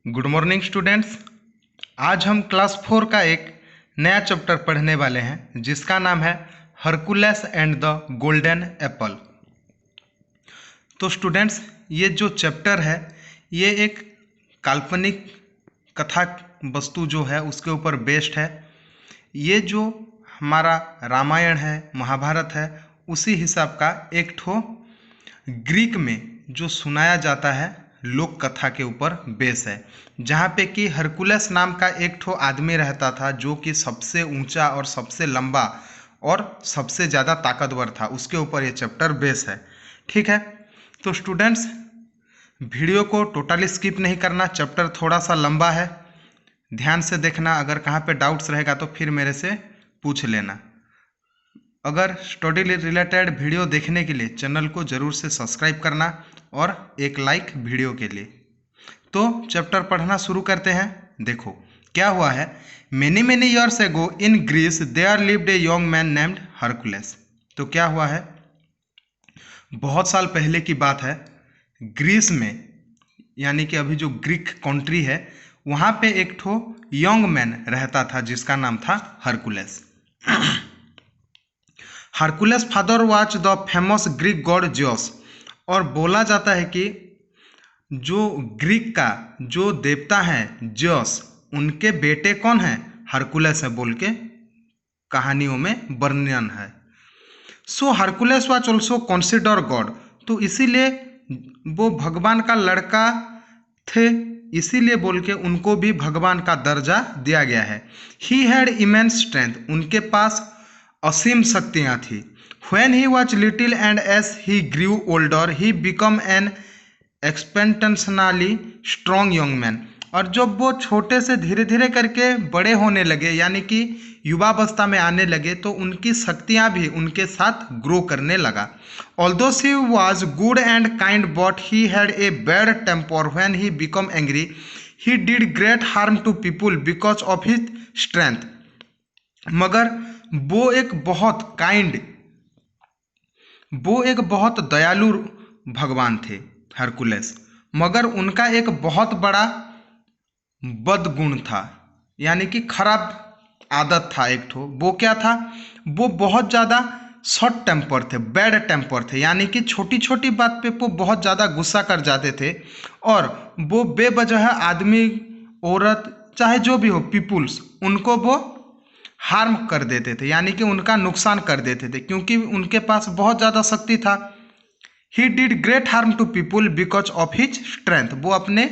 Good morning students. आज हम class 4 का एक नया चैप्टर पढ़ने वाले हैं जिसका नाम है Hercules and the golden Apple. तो स्टूडेंट्स, ये जो चैप्टर है ये एक काल्पनिक कथा वस्तु जो है उसके ऊपर बेस्ड है। ये जो हमारा रामायण है, महाभारत है, उसी हिसाब का एक ठो ग्रीक में जो सुनाया जाता है लोक कथा के ऊपर बेस है, जहाँ पे कि हरकुलस नाम का एक ठो आदमी रहता था जो कि सबसे ऊंचा और सबसे लंबा और सबसे ज़्यादा ताकतवर था। उसके ऊपर ये चैप्टर बेस है। ठीक है, तो स्टूडेंट्स वीडियो को टोटली स्किप नहीं करना, चैप्टर थोड़ा सा लंबा है, ध्यान से देखना। अगर कहाँ पे डाउट्स रहेगा तो फिर मेरे से पूछ लेना। अगर स्टडी रिलेटेड वीडियो देखने के लिए चैनल को ज़रूर से सब्सक्राइब करना और एक लाइक वीडियो के लिए। तो चैप्टर पढ़ना शुरू करते हैं। देखो क्या हुआ है। Many many years ago in Greece there lived a young man named Hercules. तो क्या हुआ है, बहुत साल पहले की बात है, ग्रीस में यानी कि अभी जो ग्रीक कंट्री है वहाँ पे एक ठो यंग मैन रहता था जिसका नाम था Hercules. Hercules father was the famous Greek God Zeus. और बोला जाता है कि जो ग्रीक का जो देवता है जियोस, उनके बेटे कौन है, हरकुलस है बोल के कहानियों में वर्णन है। So Hercules was also consider god. तो इसीलिए वो भगवान का लड़का थे, इसीलिए बोल के उनको भी भगवान का दर्जा दिया गया है। ही हैड इमेंस स्ट्रेंथ, उनके पास असीम शक्तियाँ थी। When he was little and as he grew older, he became an exponentially strong young man। और जब वो छोटे से धीरे धीरे करके बड़े होने लगे यानी कि युवावस्था में आने लगे तो उनकी शक्तियाँ भी उनके साथ ग्रो करने लगा। Although he was good and kind, but he had a bad temper. When he became angry, he did great harm to people because of his strength। मगर वो एक बहुत दयालु भगवान थे हरकुलस, मगर उनका एक बहुत बड़ा बदगुण था यानी कि खराब आदत था एक ठो। वो क्या था, वो बहुत ज़्यादा शॉर्ट टेम्पर थे, बैड टेम्पर थे, यानी कि छोटी छोटी बात पे वो बहुत ज़्यादा गुस्सा कर जाते थे और वो बेवजह आदमी, औरत, चाहे जो भी हो, पीपुल्स, उनको वो हार्म कर देते थे यानी कि उनका नुकसान कर देते थे क्योंकि उनके पास बहुत ज़्यादा शक्ति था। He did great harm to people because of his strength. वो अपने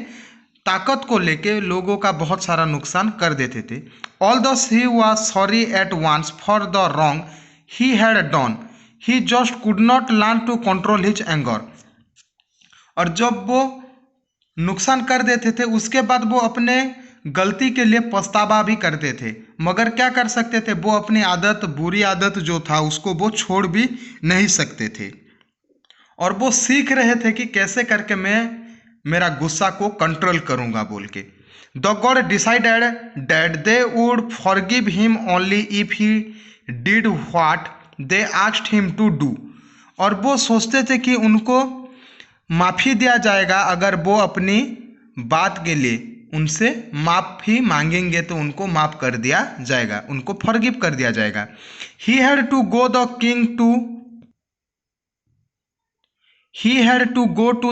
ताकत को लेके लोगों का बहुत सारा नुकसान कर देते थे। Although he was sorry at once for the wrong he had done, he just could not learn to control his anger. और जब वो नुकसान कर देते थे उसके बाद वो अपने गलती के लिए पछतावा भी करते थे, मगर क्या कर सकते थे, वो अपनी आदत, बुरी आदत जो था उसको वो छोड़ भी नहीं सकते थे। और वो सीख रहे थे कि कैसे करके मैं मेरा गुस्सा को कंट्रोल करूंगा बोल के। The god decided that they would forgive him only if he did what they asked him to do. और वो सोचते थे कि उनको माफ़ी दिया जाएगा अगर वो अपनी बात के लिए उनसे माफ़ी मांगेंगे तो उनको माफ़ कर दिया जाएगा, उनको फॉरगिव कर दिया जाएगा। He had to go to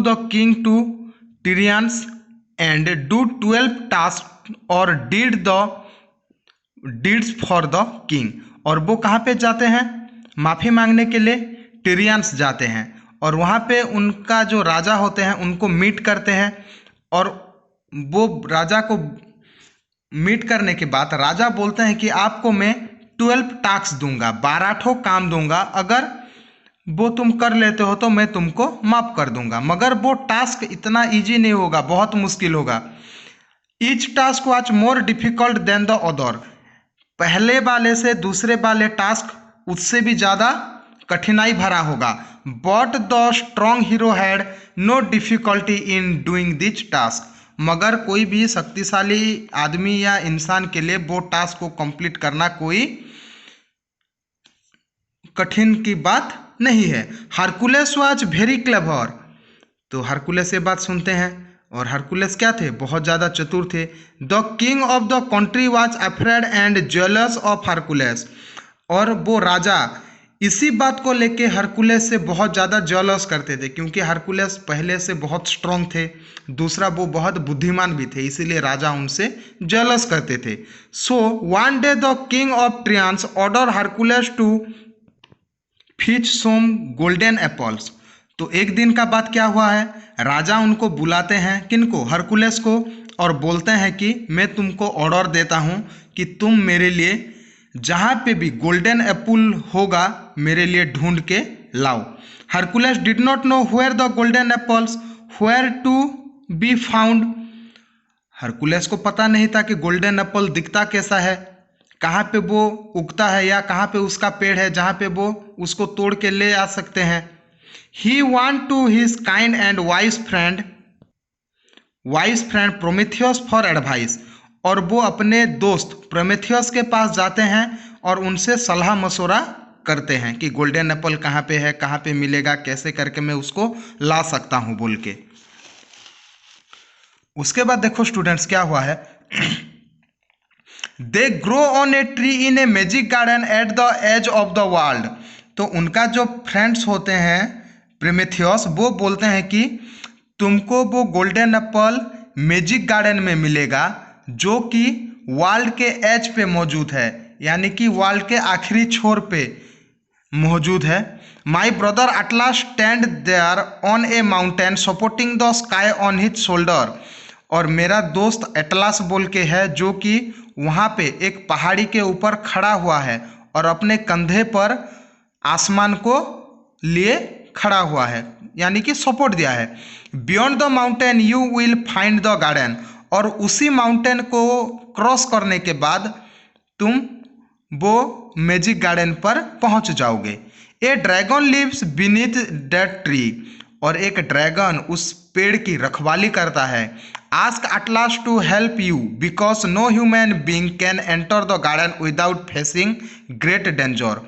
the king to Tiryns and do 12 task और डीड्स फॉर द किंग। और वो कहाँ पे जाते हैं, माफ़ी मांगने के लिए टिरियंस जाते हैं और वहाँ पे उनका जो राजा होते हैं उनको मीट करते हैं। और वो राजा को मीट करने के बाद राजा बोलते हैं कि आपको मैं 12 टास्क दूंगा, 12 ठो काम दूंगा, अगर वो तुम कर लेते हो तो मैं तुमको माफ कर दूंगा। मगर वो टास्क इतना इजी नहीं होगा, बहुत मुश्किल होगा। Each task was more difficult than the other. पहले वाले से दूसरे वाले टास्क उससे भी ज़्यादा कठिनाई भरा होगा। But the strong hero had no difficulty in doing this task. मगर कोई भी शक्तिशाली आदमी या इंसान के लिए वो टास्क को कंप्लीट करना कोई कठिन की बात नहीं है। Hercules was very clever. तो हरकुलस ये बात सुनते हैं और हरकुलस क्या थे, बहुत ज़्यादा चतुर थे। The king of the country was afraid and jealous of Hercules, और वो राजा इसी बात को लेके हरकुलस से बहुत ज़्यादा जेलस करते थे, क्योंकि हरकुलस पहले से बहुत स्ट्रांग थे, दूसरा वो बहुत बुद्धिमान भी थे, इसीलिए राजा उनसे जेलस करते थे। So one day the king of Tiryns order Hercules to fetch some golden apples. तो एक दिन का बात क्या हुआ है, राजा उनको बुलाते हैं, किनको, हरकुलस को, और बोलते हैं कि मैं तुमको ऑर्डर देता हूँ कि तुम मेरे लिए जहाँ पे भी गोल्डन एप्पल होगा मेरे लिए ढूंढ के लाओ। Hercules did not know where the golden apples were to be found. Hercules को पता नहीं था कि गोल्डन एप्पल दिखता कैसा है, कहाँ पे वो उगता है, या कहाँ पे उसका पेड़ है जहाँ पे वो उसको तोड़ के ले आ सकते हैं। He want to his kind and wise friend Prometheus for advice, और वो अपने दोस्त प्रोमेथियस के पास जाते हैं और उनसे सलाह मशवरा करते हैं कि गोल्डन एप्पल कहाँ पे है, कहाँ पे मिलेगा, कैसे करके मैं उसको ला सकता हूँ बोल के। उसके बाद देखो स्टूडेंट्स क्या हुआ है, they grow on a tree in a magic garden at the edge of the world. तो उनका जो फ्रेंड्स होते हैं प्रोमेथियस, वो बोलते हैं कि तुमको वो गोल्डन एप्पल मैजिक गार्डन में मिलेगा जो कि वर्ल्ड के एज पे मौजूद है, यानी कि वर्ल्ड के आखिरी छोर पे मौजूद है। My brother Atlas stand there on a mountain supporting the sky on his shoulder, और मेरा दोस्त एटलास बोल के है जो कि वहाँ पे एक पहाड़ी के ऊपर खड़ा हुआ है और अपने कंधे पर आसमान को लिए खड़ा हुआ है, यानी कि सपोर्ट दिया है। Beyond the mountain you will find the garden, और उसी माउंटेन को क्रॉस करने के बाद तुम वो मैजिक गार्डन पर पहुंच जाओगे। A dragon lives beneath that tree, और एक ड्रैगन उस पेड़ की रखवाली करता है। Ask Atlas to help you because no human being can enter the garden without facing great danger,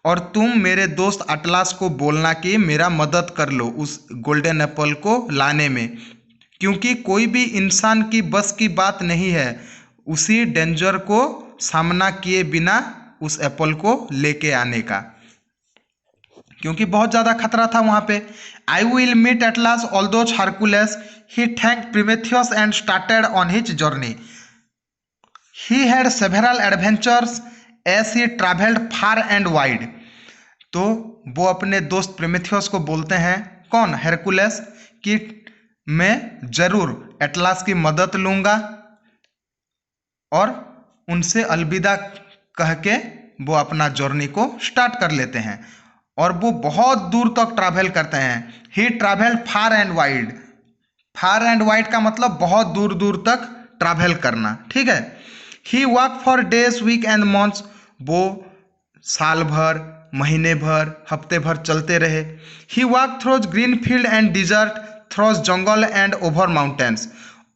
और तुम मेरे दोस्त अटलास को बोलना कि मेरा मदद कर लो उस गोल्डन एप्पल को लाने में, क्योंकि कोई भी इंसान की बस की बात नहीं है उसी डेंजर को सामना किए बिना उस एप्पल को लेके आने का, क्योंकि बहुत ज़्यादा खतरा था वहाँ पे। I will meet Atlas although Hercules he thank Prometheus and started on his journey. He had several adventures as he travelled far and wide. तो वो अपने दोस्त प्रोमेथियस को बोलते हैं, कौन, हरकुलस, कि मैं जरूर एटलास की मदद लूँगा, और उनसे अलविदा कह के वो अपना जर्नी को स्टार्ट कर लेते हैं, और वो बहुत दूर तक ट्रैवल करते हैं। He travel far and wide, far and wide का मतलब बहुत दूर दूर तक ट्रैवल करना, ठीक है। He walk for days week and months, वो साल भर, महीने भर, हफ्ते भर चलते रहे। He walk through green field and desert, through jungle and over mountains,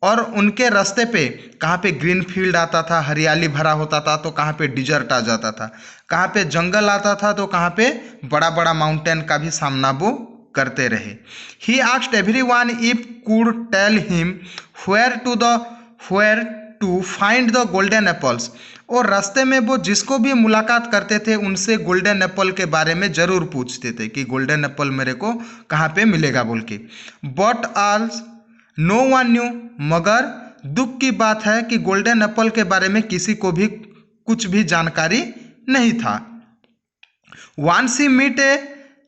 और उनके रास्ते पे कहाँ पे ग्रीन फील्ड आता था, हरियाली भरा होता था, तो कहाँ पे डिजर्ट आ जाता था, कहाँ पे जंगल आता था, तो कहाँ पे बड़ा बड़ा माउंटेन का भी सामना वो करते रहे। He asked everyone if could tell him where to find the golden apples, और रास्ते में वो जिसको भी मुलाकात करते थे उनसे गोल्डन एप्पल के बारे में ज़रूर पूछते थे कि गोल्डन एप्पल मेरे को कहाँ पे मिलेगा बोल के। बट आल्स नो वन न्यू, मगर दुख की बात है कि गोल्डन एप्पल के बारे में किसी को भी कुछ भी जानकारी नहीं था। Once he meet a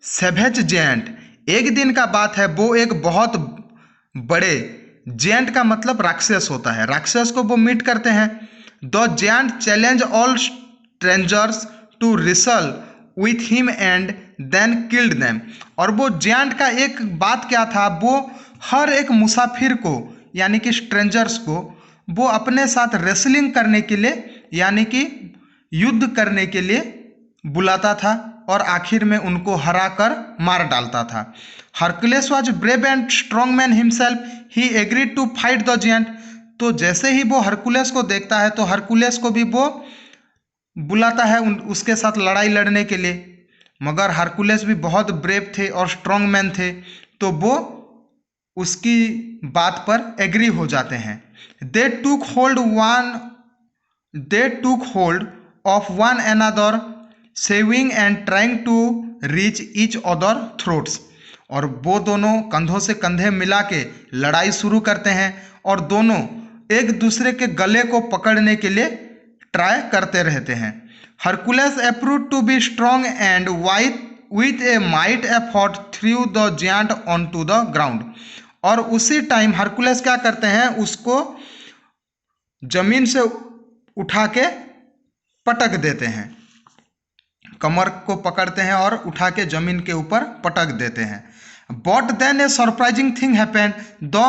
savage gent, एक दिन का बात है, वो एक बहुत बड़े, जेंट का मतलब राक्षस होता है, राक्षस को वो मीट करते हैं। The giant challenge all strangers to wrestle with him and then killed them, और वो जेंट का एक बात क्या था, वो हर एक मुसाफिर को यानी कि स्ट्रेंजर्स को वो अपने साथ रेसलिंग करने के लिए यानी कि युद्ध करने के लिए बुलाता था, और आखिर में उनको हरा कर मार डालता था। Hercules was brave and strong man himself, he agreed to fight the gent. तो जैसे ही वो हरकुलस को देखता है तो हरकुलस को भी वो बुलाता है उसके साथ लड़ाई लड़ने के लिए, मगर हरकुलस भी बहुत ब्रेव थे और स्ट्रॉन्ग मैन थे, तो वो उसकी बात पर एग्री हो जाते हैं। They took hold of one another saving and trying to reach each other throats. और वो दोनों कंधों से कंधे मिला के लड़ाई शुरू करते हैं और दोनों एक दूसरे के गले को पकड़ने के लिए ट्राई करते रहते हैं। Hercules approve to be strong and with a might effort through the giant on to the ground. और उसी टाइम हरकुलस क्या करते हैं, उसको जमीन से उठा के पटक देते हैं, कमर को पकड़ते हैं और उठा के जमीन के ऊपर पटक देते हैं। But then a surprising thing happened the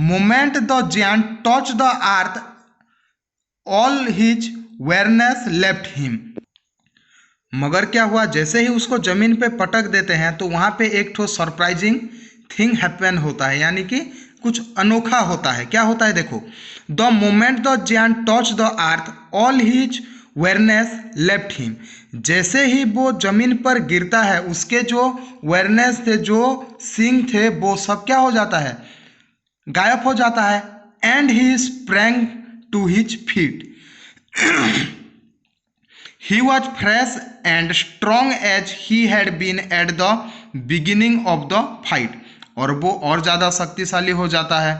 moment the giant touch the earth all his awareness left him. मगर क्या हुआ, जैसे ही उसको जमीन पे पटक देते हैं तो वहां पे एक ठो सरप्राइजिंग थिंग हैपन होता है, यानी कि कुछ अनोखा होता है। क्या होता है देखो, the moment the giant touch the earth all his awareness left him. जैसे ही वो जमीन पर गिरता है उसके जो अवेयरनेस थे, जो सिंग थे, वो सब क्या हो जाता है, गायब हो जाता है। And he sprang to his feet. He was fresh and strong as he had been at the beginning of the fight। और वो और ज़्यादा शक्तिशाली हो जाता है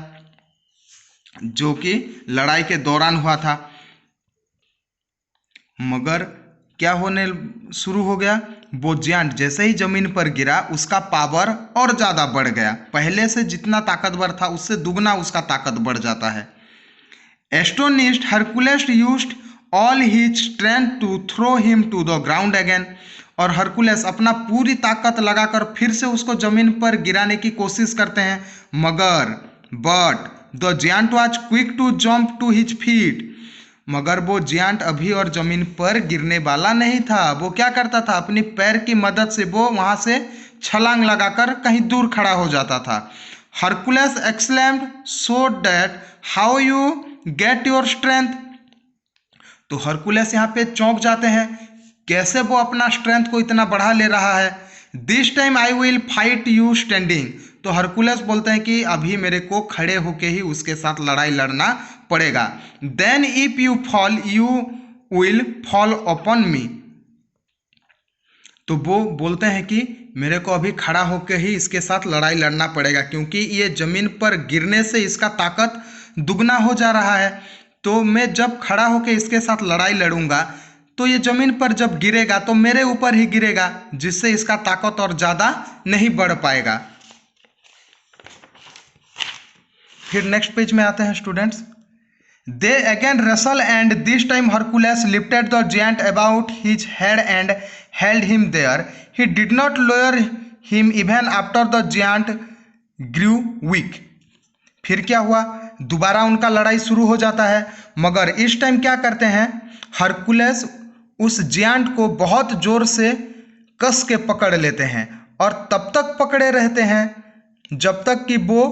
जो कि लड़ाई के दौरान हुआ था। मगर क्या होने शुरू हो गया, वो जायंट जैसे ही जमीन पर गिरा उसका पावर और ज़्यादा बढ़ गया। पहले से जितना ताकतवर था उससे दुगना उसका ताकत बढ़ जाता है। Astonished Hercules used all his strength to throw him to the ground again. और हरकुलस अपना पूरी ताकत लगाकर फिर से उसको जमीन पर गिराने की कोशिश करते हैं। मगर but the giant was quick to jump to his feet. मगर वो जायंट अभी और जमीन पर गिरने वाला नहीं था। वो क्या करता था, अपनी पैर की मदद से वो वहां से छलांग लगाकर कहीं दूर खड़ा हो जाता था। Hercules exclaimed, so that how you get your strength. तो हरकुलस यहाँ पे चौंक जाते हैं, कैसे वो अपना स्ट्रेंथ को इतना बढ़ा ले रहा है। This time I will fight you standing. तो हरकुलस बोलते हैं कि अभी मेरे को खड़े होके ही उसके साथ लड़ाई लड़ना पड़ेगा। Then if you fall you will fall upon me. तो वो बोलते हैं कि मेरे को अभी खड़ा होके ही इसके साथ लड़ाई लड़ना पड़ेगा, क्योंकि ये जमीन पर गिरने से इसका ताकत दुगना हो जा रहा है। तो मैं जब खड़ा होके इसके साथ लड़ाई लड़ूंगा तो ये जमीन पर जब गिरेगा तो मेरे ऊपर ही गिरेगा, जिससे इसका ताकत और ज़्यादा नहीं बढ़ पाएगा। फिर नेक्स्ट पेज में आते हैं students. They again wrestle and this time Hercules lifted the giant about his head and held him there. He did not lower him even after the giant grew weak. फिर क्या हुआ, दोबारा उनका लड़ाई शुरू हो जाता है। मगर इस टाइम क्या करते हैं, हरकुलस उस जायंट को बहुत जोर से कस के पकड़ लेते हैं और तब तक पकड़े रहते हैं जब तक कि वो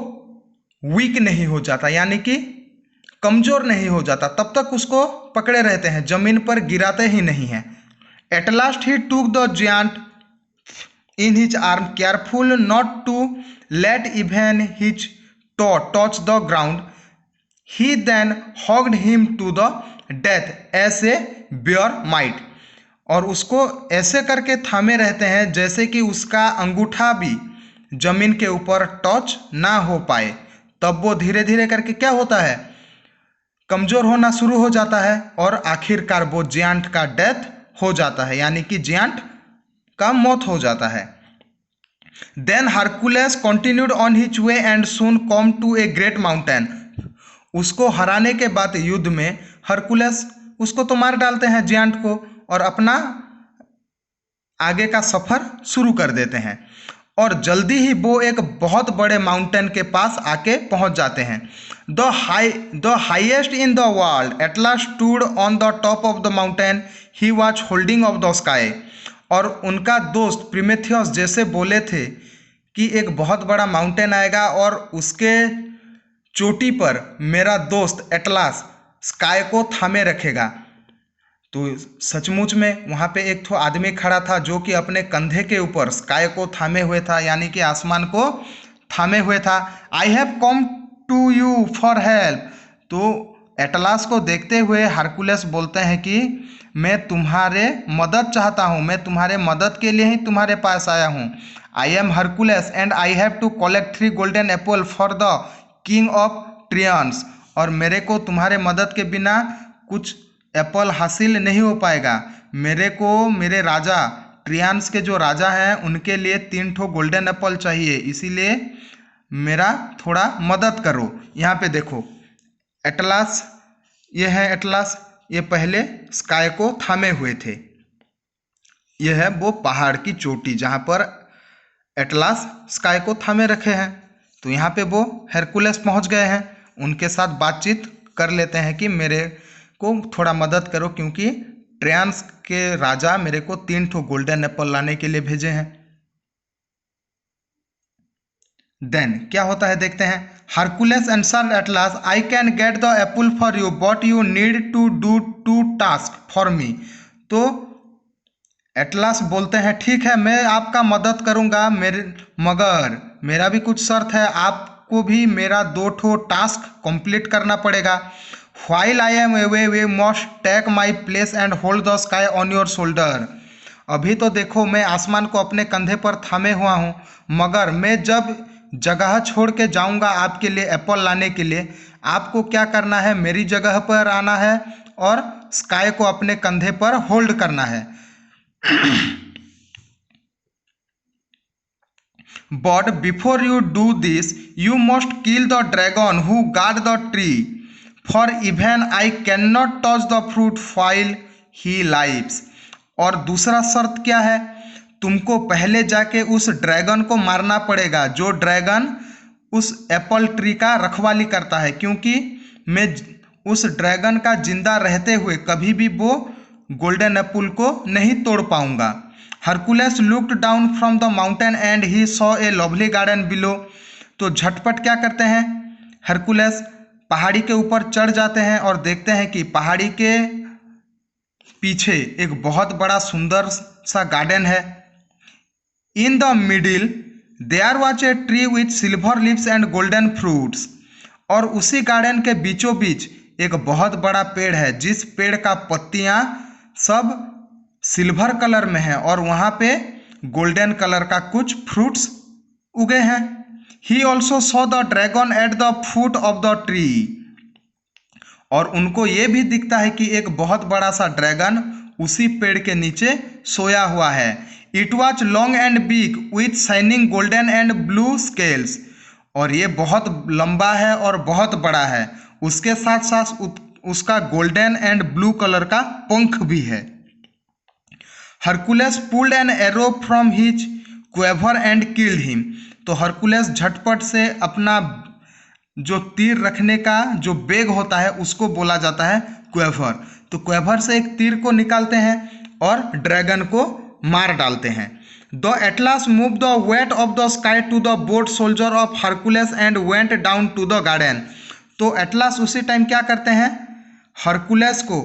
वीक नहीं हो जाता, यानी कि कमजोर नहीं हो जाता, तब तक उसको पकड़े रहते हैं, जमीन पर गिराते ही नहीं हैं। Eight last he took the giant in his arm careful not to let even his toe touch the ground. He then hugged him to the death as a bear might. और उसको ऐसे करके थामे रहते हैं जैसे कि उसका अंगूठा भी जमीन के ऊपर टच ना हो पाए। तब वो धीरे धीरे करके क्या होता है, कमजोर होना शुरू हो जाता है और आखिरकार वो जायंट का डेथ हो जाता है, यानी कि जायंट का मौत हो जाता है। Then Hercules continued on his way and soon come to a great mountain. उसको हराने के बाद युद्ध में हरकुलस उसको तो मार डालते हैं जायंट को, और अपना आगे का सफर शुरू कर देते हैं। और जल्दी ही वो एक बहुत बड़े माउंटेन के पास आके पहुंच जाते हैं। The highest in the world at last stood on the top of the mountain. He was holding of the sky. और उनका दोस्त प्रीमेथियस जैसे बोले थे कि एक बहुत बड़ा माउंटेन आएगा और उसके चोटी पर मेरा दोस्त एटलास स्काई को थामे रखेगा। तो सचमुच में वहाँ पे एक तो आदमी खड़ा था जो कि अपने कंधे के ऊपर स्काई को थामे हुए था, यानी कि आसमान को थामे हुए था। I have come to you for help. तो एटलास को देखते हुए हरकुलस बोलते हैं कि मैं तुम्हारे मदद चाहता हूँ, मैं तुम्हारे मदद के लिए ही तुम्हारे पास आया हूँ। I am Hercules and I have to collect 3 golden apple for the king of Tiryns. और मेरे को तुम्हारे मदद के बिना कुछ एप्पल हासिल नहीं हो पाएगा। मेरे को मेरे राजा ट्रियंस के जो राजा हैं उनके लिए 3 ठो गोल्डन एप्पल चाहिए, इसीलिए मेरा थोड़ा मदद करो। यहाँ पे देखो एटलास, ये है एटलास, ये पहले स्काई को थामे हुए थे। ये है वो पहाड़ की चोटी जहाँ पर एटलास स्काई को थामे रखे हैं। तो यहाँ पे वो हेरकुलस पहुँच गए हैं, उनके साथ बातचीत कर लेते हैं कि मेरे को थोड़ा मदद करो क्योंकि ट्रियंस के राजा मेरे को 3 ठो गोल्डन एप्पल लाने के लिए भेजे हैं। देन क्या होता है देखते हैं। Hercules answered Atlas, I can get the apple for you but you need to do 2 task for me. तो एटलास बोलते हैं ठीक है मैं आपका मदद करूंगा, मगर मेरा भी कुछ शर्त है, आपको भी मेरा 2 ठो टास्क कंप्लीट करना पड़ेगा। While I am away we must take my place and hold the sky on your shoulder. अभी तो देखो मैं आसमान को अपने कंधे पर थामे हुआ हूँ, मगर मैं जब जगह छोड़ के जाऊँगा आपके लिए एप्पल लाने के लिए, आपको क्या करना है, मेरी जगह पर आना है और स्काई को अपने कंधे पर होल्ड करना है। But before you do this, you must kill the dragon who guard the tree. For even I cannot touch the fruit while he lives. और दूसरा शर्त क्या है, तुमको पहले जाके उस ड्रैगन को मारना पड़ेगा जो ड्रैगन उस एप्पल ट्री का रखवाली करता है, क्योंकि मैं उस ड्रैगन का जिंदा रहते हुए कभी भी वो गोल्डन एप्पल को नहीं तोड़ पाऊंगा। Hercules looked down from the mountain and he saw a lovely garden below. तो झटपट क्या करते हैं, हरकुलस पहाड़ी के ऊपर चढ़ जाते हैं और देखते हैं कि पहाड़ी के पीछे एक बहुत बड़ा सुंदर सा गार्डन है। In the middle there was a tree with silver leaves and golden fruits. और उसी गार्डन के बीचों बीच एक बहुत बड़ा पेड़ है जिस पेड़ का पत्तियां सब सिल्वर कलर में है और वहाँ पे गोल्डन कलर का कुछ फ्रूट्स उगे हैं। He also saw the dragon at the foot of the tree. और उनको ये भी दिखता है कि एक बहुत बड़ा सा ड्रैगन उसी पेड़ के नीचे सोया हुआ है। It was long and big with shining golden and blue scales. और ये बहुत लंबा है और बहुत बड़ा है, उसके साथ साथ उसका गोल्डन एंड ब्लू कलर का पंख भी है। Hercules pulled an arrow from his quiver and killed him. तो हरकुलस झटपट से अपना जो तीर रखने का जो बेग होता है उसको बोला जाता है क्वेवर। तो क्वेवर से एक तीर को निकालते हैं और ड्रैगन को मार डालते हैं। The Atlas move the weight of the sky to the both shoulder of Hercules and went down to the garden. तो एटलास उसी टाइम क्या करते हैं, हरकुलस को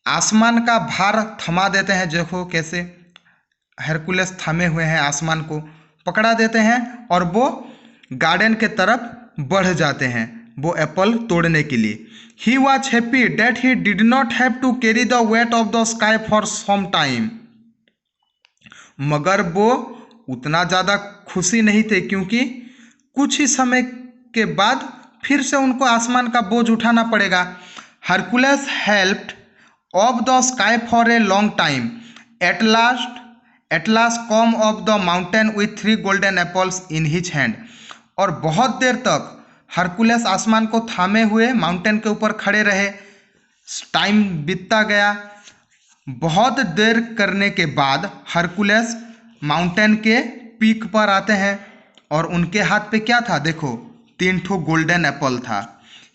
आसमान का भार थमा देते हैं। देखो कैसे हरकुलस थामे हुए हैं, आसमान को पकड़ा देते हैं और वो गार्डन के तरफ बढ़ जाते हैं वो एप्पल तोड़ने के लिए। He was happy that he did not have to carry the weight of the sky for some time. मगर वो उतना ज़्यादा खुशी नहीं थे क्योंकि कुछ ही समय के बाद फिर से उनको आसमान का बोझ उठाना पड़ेगा। Hercules helped of the sky for a long time. At last come of the mountain with 3 golden apples in his hand. और बहुत देर तक हरकुलस आसमान को थामे हुए माउंटेन के ऊपर खड़े रहे। टाइम बीतता गया। बहुत देर करने के बाद हरकुलस माउंटेन के पीक पर आते हैं और उनके हाथ पे क्या था, देखो 3 ठो गोल्डन एप्पल था।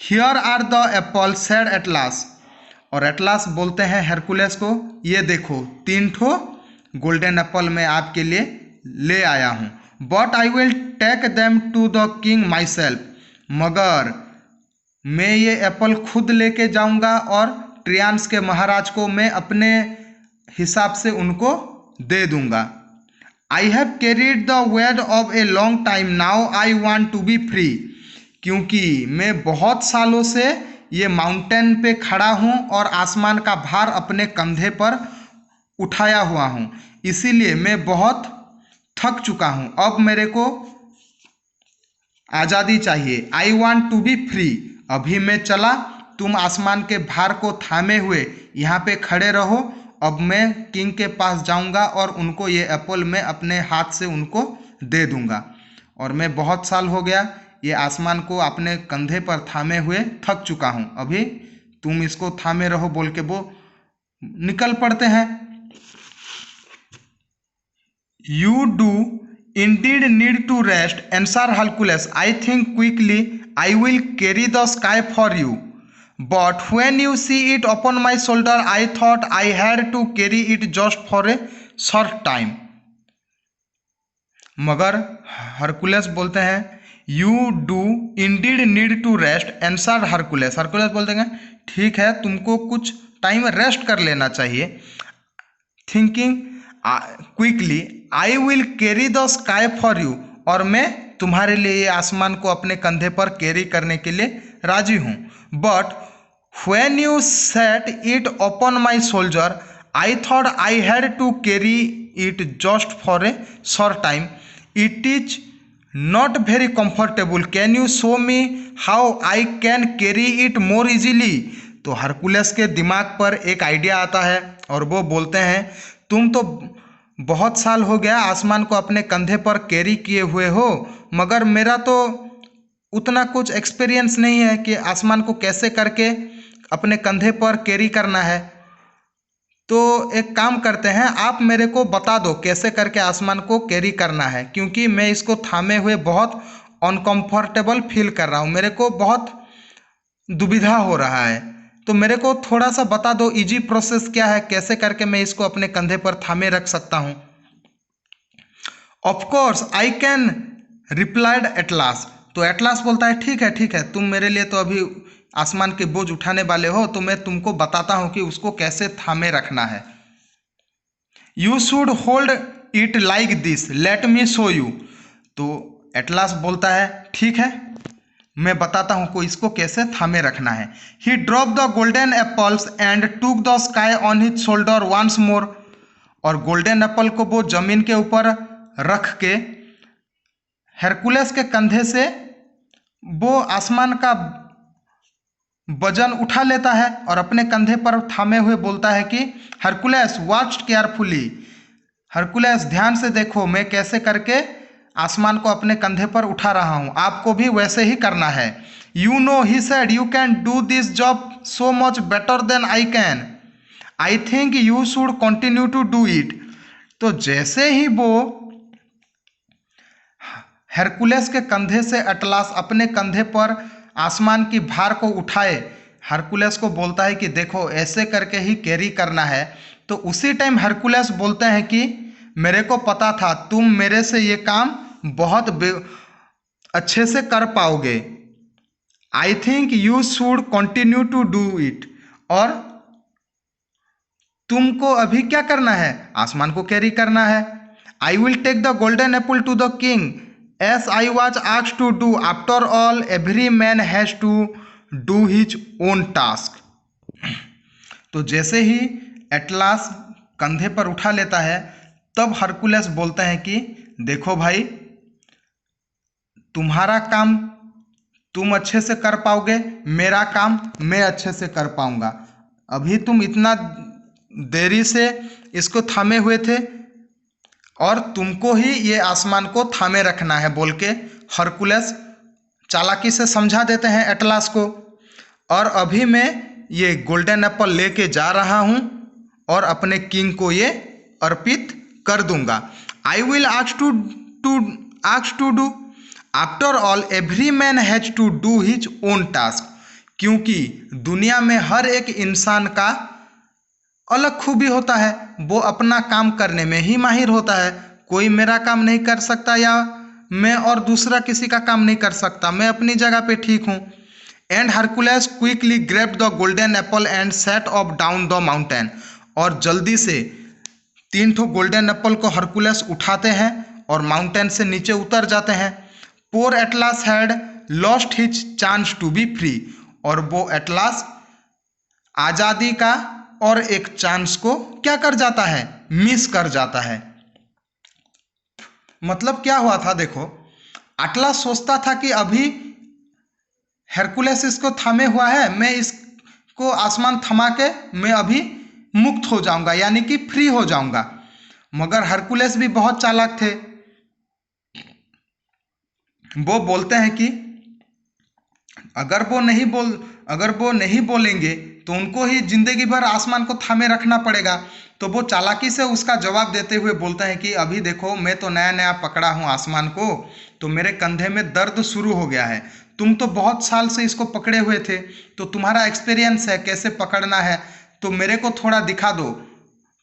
Here are the apple said Atlas. और एटलास बोलते हैं हरकुलस को, ये देखो 3 ठो गोल्डन एप्पल मैं आपके लिए ले आया हूँ। But I will take them to the king myself. मगर मैं ये एप्पल खुद लेके जाऊंगा और ट्रियंस के महाराज को मैं अपने हिसाब से उनको दे दूंगा। I have carried the weight of a long time, now I want to be free. क्योंकि मैं बहुत सालों से ये माउंटेन पे खड़ा हूँ और आसमान का भार अपने कंधे पर उठाया हुआ हूँ, इसीलिए मैं बहुत थक चुका हूँ, अब मेरे को आज़ादी चाहिए। I want to be free. अभी मैं चला, तुम आसमान के भार को थामे हुए यहाँ पे खड़े रहो। अब मैं किंग के पास जाऊँगा और उनको ये एप्पल मैं अपने हाथ से उनको दे दूँगा। और मैं बहुत साल हो गया ये आसमान को अपने कंधे पर थामे हुए थक चुका हूँ, अभी तुम इसको थामे रहो बोल के वो निकल पड़ते हैं। You do indeed need to rest, answered Hercules. I think quickly I will carry the sky for you. But when you see it upon my shoulder, I thought I had to carry it just for a short time. मगर Hercules बोलते हैं You do indeed need to rest, answered Hercules. Hercules बोलते हैं ठीक है, तुमको कुछ time rest कर लेना चाहिए। Thinking quickly I will carry the sky for you, और मैं तुम्हारे लिए ये आसमान को अपने कंधे पर कैरी करने के लिए राजी हूँ। But when you set it upon my shoulder, I thought I had to carry it just for a short time, it is not very comfortable, can you show me how I can carry it more easily. तो Hercules के दिमाग पर एक idea आता है और वो बोलते हैं तुम तो बहुत साल हो गया आसमान को अपने कंधे पर कैरी किए हुए हो, मगर मेरा तो उतना कुछ एक्सपीरियंस नहीं है कि आसमान को कैसे करके अपने कंधे पर कैरी करना है। तो एक काम करते हैं, आप मेरे को बता दो कैसे करके आसमान को कैरी करना है, क्योंकि मैं इसको थामे हुए बहुत अनकंफर्टेबल फील कर रहा हूँ, मेरे को बहुत दुविधा हो रहा है। तो मेरे को थोड़ा सा बता दो इजी प्रोसेस क्या है, कैसे करके मैं इसको अपने कंधे पर थामे रख सकता हूँ। Of course I can, replied atlas. तो एटलास बोलता है ठीक है, तुम मेरे लिए तो अभी आसमान के बोझ उठाने वाले हो, तो मैं तुमको बताता हूँ कि उसको कैसे थामे रखना है। You should hold it like this, let me show you. तो एटलास बोलता है ठीक है, मैं बताता हूँ को इसको कैसे थामे रखना है। He drop the golden apples and took the sky on his shoulder once more. और गोल्डन एप्पल को वो जमीन के ऊपर रख के हेरकुलस के कंधे से वो आसमान का वजन उठा लेता है और अपने कंधे पर थामे हुए बोलता है कि हरकुलस वॉच केयरफुली, हरकुलस ध्यान से देखो मैं कैसे करके आसमान को अपने कंधे पर उठा रहा हूँ, आपको भी वैसे ही करना है। You know he said you can do this job so much better than I can, I think you should continue to do it. तो जैसे ही वो हेरकुलस के कंधे से एटलास अपने कंधे पर आसमान की भार को उठाए, हरकुलस को बोलता है कि देखो ऐसे करके ही कैरी करना है। तो उसी टाइम हरकुलस बोलते हैं कि मेरे को पता था तुम मेरे से ये काम बहुत अच्छे से कर पाओगे, I think you should continue to do it. और तुमको अभी क्या करना है, आसमान को कैरी करना है। I will take the golden apple to the king as I was asked to do, after all every man has to do his own task. तो जैसे ही एटलास कंधे पर उठा लेता है तब हरकुलस बोलते हैं कि देखो भाई तुम्हारा काम तुम अच्छे से कर पाओगे, मेरा काम मैं अच्छे से कर पाऊंगा, अभी तुम इतना देरी से इसको थामे हुए थे और तुमको ही ये आसमान को थामे रखना है बोल के हरकुलस चालाकी से समझा देते हैं एटलास को। और अभी मैं ये गोल्डन एप्पल लेके जा रहा हूँ और अपने किंग को ये अर्पित कर दूंगा। I will ask to do, after all every man has to do his own task. क्योंकि दुनिया में हर एक इंसान का अलग खूबी होता है, वो अपना काम करने में ही माहिर होता है, कोई मेरा काम नहीं कर सकता या मैं और दूसरा किसी का काम नहीं कर सकता, मैं अपनी जगह पे ठीक हूँ। And Hercules quickly grabbed the golden Apple and set of down the mountain. और जल्दी से 3 ठो गोल्डन एप्पल को हरकुलस उठाते हैं और माउंटेन से नीचे उतर जाते हैं। Poor Atlas had lost his chance to be free, और वो एटलास आज़ादी का और एक चांस को क्या कर जाता है, मिस कर जाता है। मतलब क्या हुआ था, देखो एटलास सोचता था कि अभी हरकुलस इसको थामे हुआ है, मैं इसको आसमान थमा के मैं अभी मुक्त हो जाऊंगा, यानी कि फ्री हो जाऊंगा। मगर हरकुलस भी बहुत चालाक थे। वो बोलते हैं कि अगर वो नहीं बोलेंगे तो उनको ही जिंदगी भर आसमान को थामे रखना पड़ेगा। तो वो चालाकी से उसका जवाब देते हुए बोलते हैं कि अभी देखो, मैं तो नया नया पकड़ा हूँ आसमान को, तो मेरे कंधे में दर्द शुरू हो गया है। तुम तो बहुत साल से इसको पकड़े हुए थे, तो तुम्हारा एक्सपीरियंस है कैसे पकड़ना है, तो मेरे को थोड़ा दिखा दो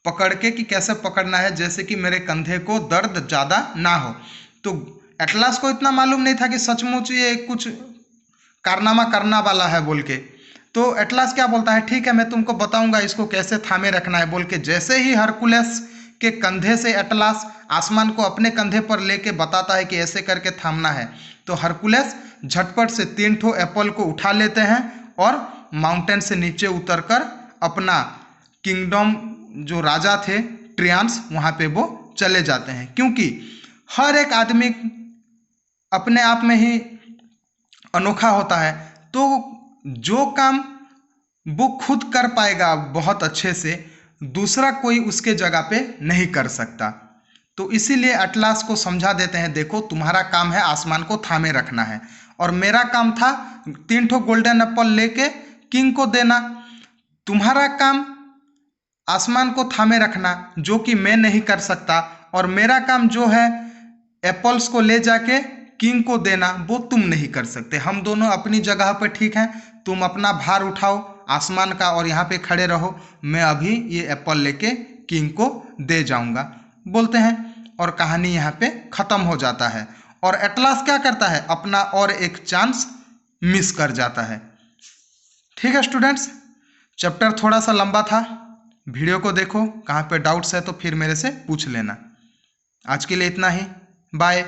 पकड़ के कि कैसे पकड़ना है, जैसे कि मेरे कंधे को दर्द ज़्यादा ना हो। तो एटलास को इतना मालूम नहीं था कि सचमुच ये कुछ कारनामा करना वाला है बोल के। तो एटलास क्या बोलता है, ठीक है मैं तुमको बताऊंगा इसको कैसे थामे रखना है बोल के। जैसे ही हरकुलस के कंधे से एटलास आसमान को अपने कंधे पर लेके बताता है कि ऐसे करके थामना है, तो हरकुलस झटपट से 3 ठो एप्पल को उठा लेते हैं और माउंटेन से नीचे उतरकर अपना किंगडम जो राजा थे ट्रियान्स, वहाँ पे वो चले जाते हैं। क्योंकि हर एक आदमी अपने आप में ही अनोखा होता है, तो जो काम वो खुद कर पाएगा बहुत अच्छे से, दूसरा कोई उसके जगह पे नहीं कर सकता। तो इसीलिए एटलास को समझा देते हैं, देखो तुम्हारा काम है आसमान को थामे रखना है, और मेरा काम था 3 ठो गोल्डन एप्पल लेके किंग को देना। तुम्हारा काम आसमान को थामे रखना, जो कि मैं नहीं कर सकता, और मेरा काम जो है एप्पल्स को ले जाके किंग को देना, वो तुम नहीं कर सकते। हम दोनों अपनी जगह पर ठीक हैं, तुम अपना भार उठाओ आसमान का और यहाँ पे खड़े रहो, मैं अभी ये एप्पल लेके किंग को दे जाऊंगा बोलते हैं। और कहानी यहाँ पे ख़त्म हो जाता है। और एटलास क्या करता है, अपना और एक चांस मिस कर जाता है। ठीक है स्टूडेंट्स, चैप्टर थोड़ा सा लंबा था, वीडियो को देखो, कहाँ पे डाउट्स है तो फिर मेरे से पूछ लेना। आज के लिए इतना ही, बाय।